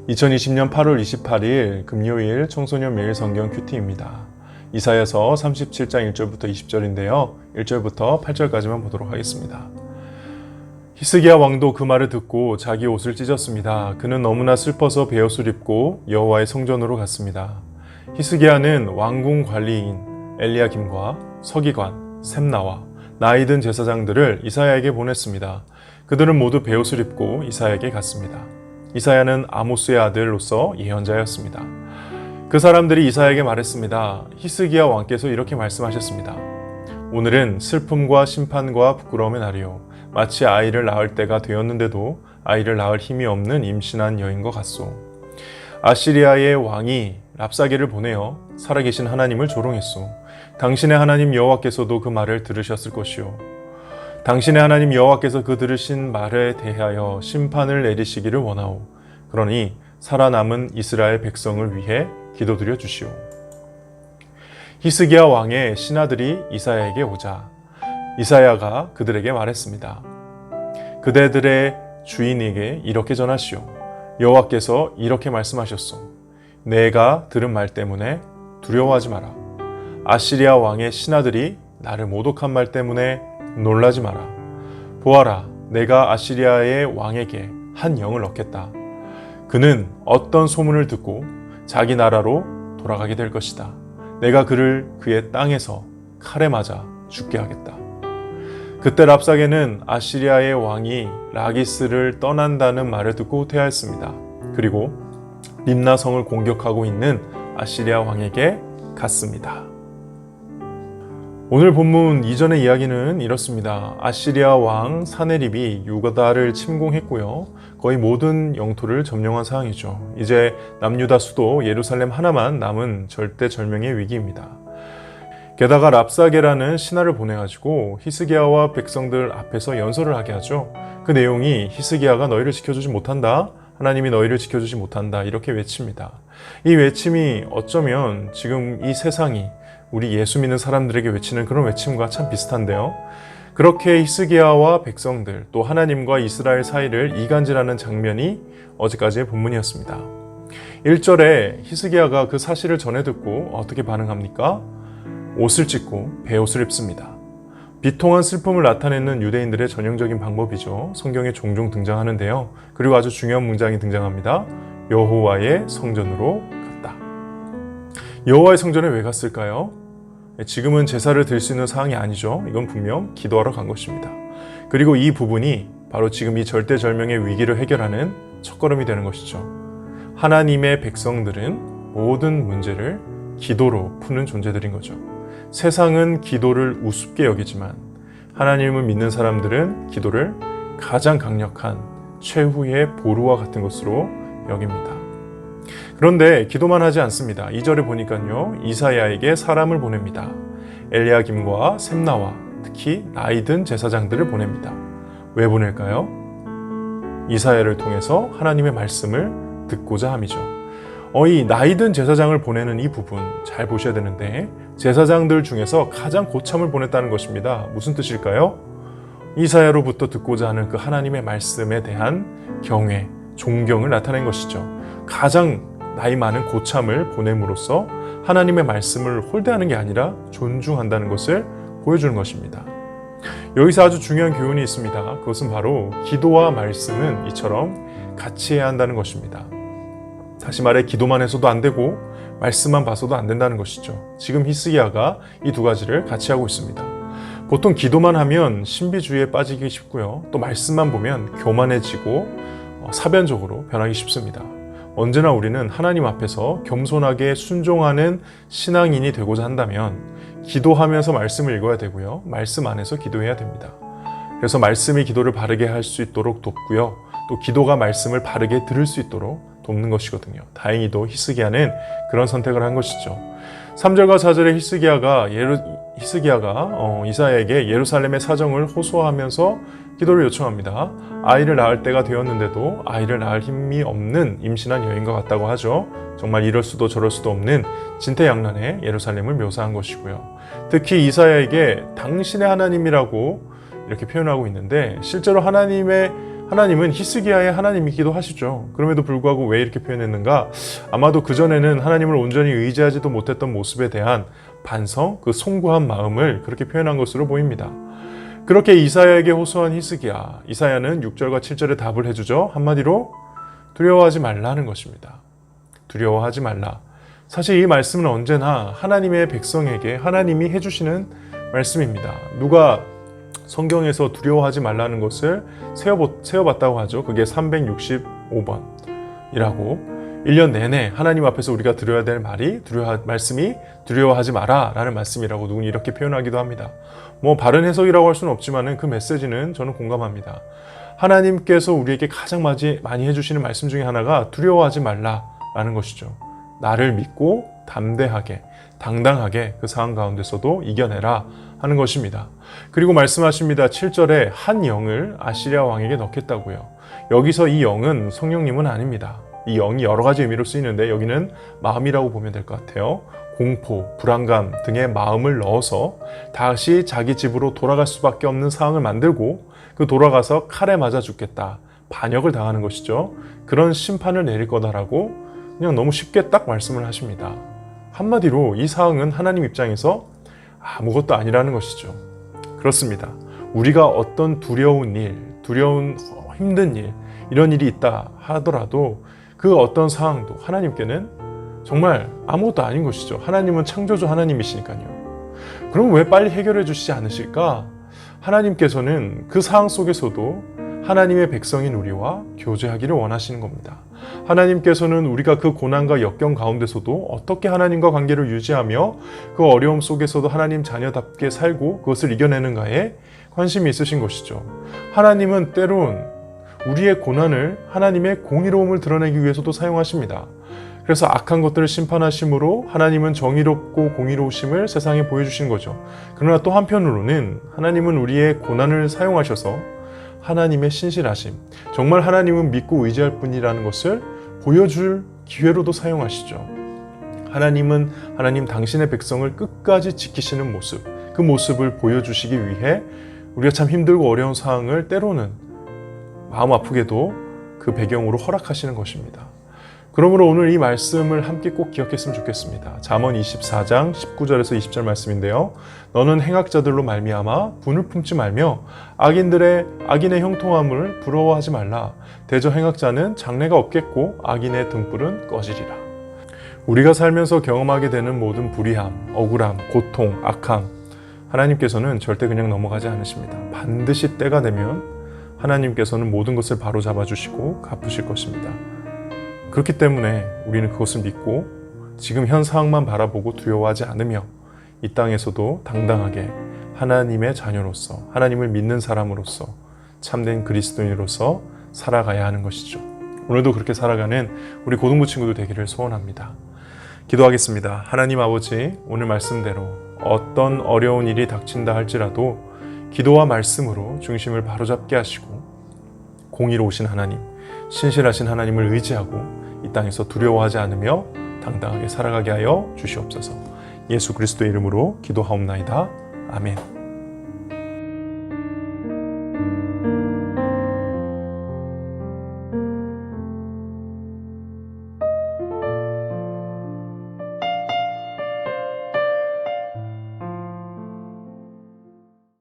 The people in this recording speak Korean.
2020년 8월 28일 금요일 청소년 매일 성경 큐티입니다. 이사야서 37장 1절부터 20절인데요. 1절부터 8절까지만 보도록 하겠습니다. 히스기야 왕도 그 말을 듣고 자기 옷을 찢었습니다. 그는 너무나 슬퍼서 베옷을 입고 여호와의 성전으로 갔습니다. 히스기야는 왕궁 관리인 엘리야김과 서기관 셈나와 나이 든 제사장들을 이사야에게 보냈습니다. 그들은 모두 베옷을 입고 이사야에게 갔습니다. 이사야는 아모스의 아들로서 예언자였습니다. 그 사람들이 이사야에게 말했습니다. 히스기야 왕께서 이렇게 말씀하셨습니다. 오늘은 슬픔과 심판과 부끄러움의 날이요. 마치 아이를 낳을 때가 되었는데도 아이를 낳을 힘이 없는 임신한 여인과 같소. 아시리아의 왕이 랍사게를 보내어 살아계신 하나님을 조롱했소. 당신의 하나님 여호와께서도 그 말을 들으셨을 것이요. 당신의 하나님 여호와께서 그 들으신 말에 대하여 심판을 내리시기를 원하오. 그러니 살아남은 이스라엘 백성을 위해 기도드려 주시오. 히스기야 왕의 신하들이 이사야에게 오자 이사야가 그들에게 말했습니다. 그대들의 주인에게 이렇게 전하시오. 여호와께서 이렇게 말씀하셨소. 내가 들은 말 때문에 두려워하지 마라. 아시리아 왕의 신하들이 나를 모독한 말 때문에 놀라지 마라. 보아라, 내가 아시리아의 왕에게 한 영을 넣겠다. 그는 어떤 소문을 듣고 자기 나라로 돌아가게 될 것이다. 내가 그를 그의 땅에서 칼에 맞아 죽게 하겠다. 그때 랍사게는 아시리아의 왕이 라기스를 떠난다는 말을 듣고 후퇴하였습니다. 그리고 림나 성을 공격하고 있는 아시리아 왕에게 갔습니다. 오늘 본문 이전의 이야기는 이렇습니다. 아시리아 왕 사네립이 유다를 침공했고요. 거의 모든 영토를 점령한 상황이죠. 이제 남유다 수도 예루살렘 하나만 남은 절대절명의 위기입니다. 게다가 랍사게라는 신하를 보내가지고 히스기야와 백성들 앞에서 연설을 하게 하죠. 그 내용이 히스기야가 너희를 지켜주지 못한다. 하나님이 너희를 지켜주지 못한다. 이렇게 외칩니다. 이 외침이 어쩌면 지금 이 세상이 우리 예수 믿는 사람들에게 외치는 그런 외침과 참 비슷한데요. 그렇게 히스기야와 백성들 또 하나님과 이스라엘 사이를 이간질하는 장면이 어제까지의 본문이었습니다. 1절에 히스기야가 그 사실을 전해 듣고 어떻게 반응합니까? 옷을 찢고 베옷을 입습니다. 비통한 슬픔을 나타내는 유대인들의 전형적인 방법이죠. 성경에 종종 등장하는데요. 그리고 아주 중요한 문장이 등장합니다. 여호와의 성전으로 갔다. 여호와의 성전에 왜 갔을까요? 지금은 제사를 드릴 수 있는 상황이 아니죠. 이건 분명 기도하러 간 것입니다. 그리고 이 부분이 바로 지금 이 절대절명의 위기를 해결하는 첫걸음이 되는 것이죠. 하나님의 백성들은 모든 문제를 기도로 푸는 존재들인 거죠. 세상은 기도를 우습게 여기지만 하나님을 믿는 사람들은 기도를 가장 강력한 최후의 보루와 같은 것으로 여깁니다. 그런데 기도만 하지 않습니다. 2절에 보니까요. 이사야에게 사람을 보냅니다. 엘리야김과 셈나와 특히 나이 든 제사장들을 보냅니다. 왜 보낼까요? 이사야를 통해서 하나님의 말씀을 듣고자 함이죠. 이 나이 든 제사장을 보내는 이 부분 잘 보셔야 되는데 제사장들 중에서 가장 고참을 보냈다는 것입니다. 무슨 뜻일까요? 이사야로부터 듣고자 하는 그 하나님의 말씀에 대한 경외, 존경을 나타낸 것이죠. 가장 나이 많은 고참을 보냄으로써 하나님의 말씀을 홀대하는 게 아니라 존중한다는 것을 보여주는 것입니다. 여기서 아주 중요한 교훈이 있습니다. 그것은 바로 기도와 말씀은 이처럼 같이 해야 한다는 것입니다. 다시 말해 기도만 해서도 안 되고 말씀만 봐서도 안 된다는 것이죠. 지금 히스기야가 이 두 가지를 같이 하고 있습니다. 보통 기도만 하면 신비주의에 빠지기 쉽고요. 또 말씀만 보면 교만해지고 사변적으로 변하기 쉽습니다. 언제나 우리는 하나님 앞에서 겸손하게 순종하는 신앙인이 되고자 한다면 기도하면서 말씀을 읽어야 되고요. 말씀 안에서 기도해야 됩니다. 그래서 말씀이 기도를 바르게 할 수 있도록 돕고요. 또 기도가 말씀을 바르게 들을 수 있도록 돕는 것이거든요. 다행히도 히스기야는 그런 선택을 한 것이죠. 3절과 4절에 히스기야가 이사야에게 예루살렘의 사정을 호소하면서 기도를 요청합니다. 아이를 낳을 때가 되었는데도 아이를 낳을 힘이 없는 임신한 여인과 같다고 하죠. 정말 이럴 수도 저럴 수도 없는 진퇴양난의 예루살렘을 묘사한 것이고요. 특히 이사야에게 당신의 하나님이라고 이렇게 표현하고 있는데 실제로 하나님의 하나님은 히스기야의 하나님이기도 하시죠. 그럼에도 불구하고 왜 이렇게 표현했는가? 아마도 그전에는 하나님을 온전히 의지하지도 못했던 모습에 대한 반성, 그 송구한 마음을 그렇게 표현한 것으로 보입니다. 그렇게 이사야에게 호소한 히스기야, 이사야는 6절과 7절에 답을 해주죠. 한마디로 두려워하지 말라는 것입니다. 두려워하지 말라. 사실 이 말씀은 언제나 하나님의 백성에게 하나님이 해주시는 말씀입니다. 누가 성경에서 두려워하지 말라는 것을 세워봤다고 하죠. 그게 365번이라고. 1년 내내 하나님 앞에서 우리가 들어야 될 말씀이 두려워하지 마라 라는 말씀이라고 누군이 이렇게 표현하기도 합니다. 뭐 바른 해석이라고 할 수는 없지만 그 메시지는 저는 공감합니다. 하나님께서 우리에게 가장 많이 해주시는 말씀 중에 하나가 두려워하지 말라라는 것이죠. 나를 믿고 담대하게 당당하게 그 상황 가운데서도 이겨내라 하는 것입니다. 그리고 말씀하십니다. 7절에 한 영을 아시리아 왕에게 넣겠다고요. 여기서 이 영은 성령님은 아닙니다. 이 영이 여러 가지 의미로 쓰이는데 여기는 마음이라고 보면 될 것 같아요. 공포, 불안감 등의 마음을 넣어서 다시 자기 집으로 돌아갈 수밖에 없는 상황을 만들고 그 돌아가서 칼에 맞아 죽겠다. 반역을 당하는 것이죠. 그런 심판을 내릴 거다라고 그냥 너무 쉽게 딱 말씀을 하십니다. 한마디로 이 상황은 하나님 입장에서 아무것도 아니라는 것이죠. 그렇습니다. 우리가 어떤 두려운 일, 힘든 일, 이런 일이 있다 하더라도 그 어떤 상황도 하나님께는 정말 아무것도 아닌 것이죠. 하나님은 창조주 하나님이시니까요. 그럼 왜 빨리 해결해 주시지 않으실까? 하나님께서는 그 상황 속에서도 하나님의 백성인 우리와 교제하기를 원하시는 겁니다. 하나님께서는 우리가 그 고난과 역경 가운데서도 어떻게 하나님과 관계를 유지하며 그 어려움 속에서도 하나님 자녀답게 살고 그것을 이겨내는가에 관심이 있으신 것이죠. 하나님은 때론 우리의 고난을 하나님의 공의로움을 드러내기 위해서도 사용하십니다. 그래서 악한 것들을 심판하심으로 하나님은 정의롭고 공의로우심을 세상에 보여주신 거죠. 그러나 또 한편으로는 하나님은 우리의 고난을 사용하셔서 하나님의 신실하심, 정말 하나님은 믿고 의지할 뿐이라는 것을 보여줄 기회로도 사용하시죠. 하나님 당신의 백성을 끝까지 지키시는 모습, 그 모습을 보여주시기 위해 우리가 참 힘들고 어려운 상황을 때로는 마음 아프게도 그 배경으로 허락하시는 것입니다. 그러므로 오늘 이 말씀을 함께 꼭 기억했으면 좋겠습니다. 잠언 24장 19절에서 20절 말씀인데요. 너는 행악자들로 말미암아 분을 품지 말며 악인의 형통함을 부러워하지 말라. 대저 행악자는 장래가 없겠고 악인의 등불은 꺼지리라. 우리가 살면서 경험하게 되는 모든 불의함, 억울함, 고통, 악함, 하나님께서는 절대 그냥 넘어가지 않으십니다. 반드시 때가 되면 하나님께서는 모든 것을 바로잡아 주시고 갚으실 것입니다. 그렇기 때문에 우리는 그것을 믿고 지금 현 상황만 바라보고 두려워하지 않으며 이 땅에서도 당당하게 하나님의 자녀로서 하나님을 믿는 사람으로서 참된 그리스도인으로서 살아가야 하는 것이죠. 오늘도 그렇게 살아가는 우리 고등부 친구들 되기를 소원합니다. 기도하겠습니다. 하나님 아버지, 오늘 말씀대로 어떤 어려운 일이 닥친다 할지라도 기도와 말씀으로 중심을 바로잡게 하시고 공의로우신 하나님, 신실하신 하나님을 의지하고 이 땅에서 두려워하지 않으며 당당하게 살아가게 하여 주시옵소서. 예수 그리스도의 이름으로 기도하옵나이다. 아멘.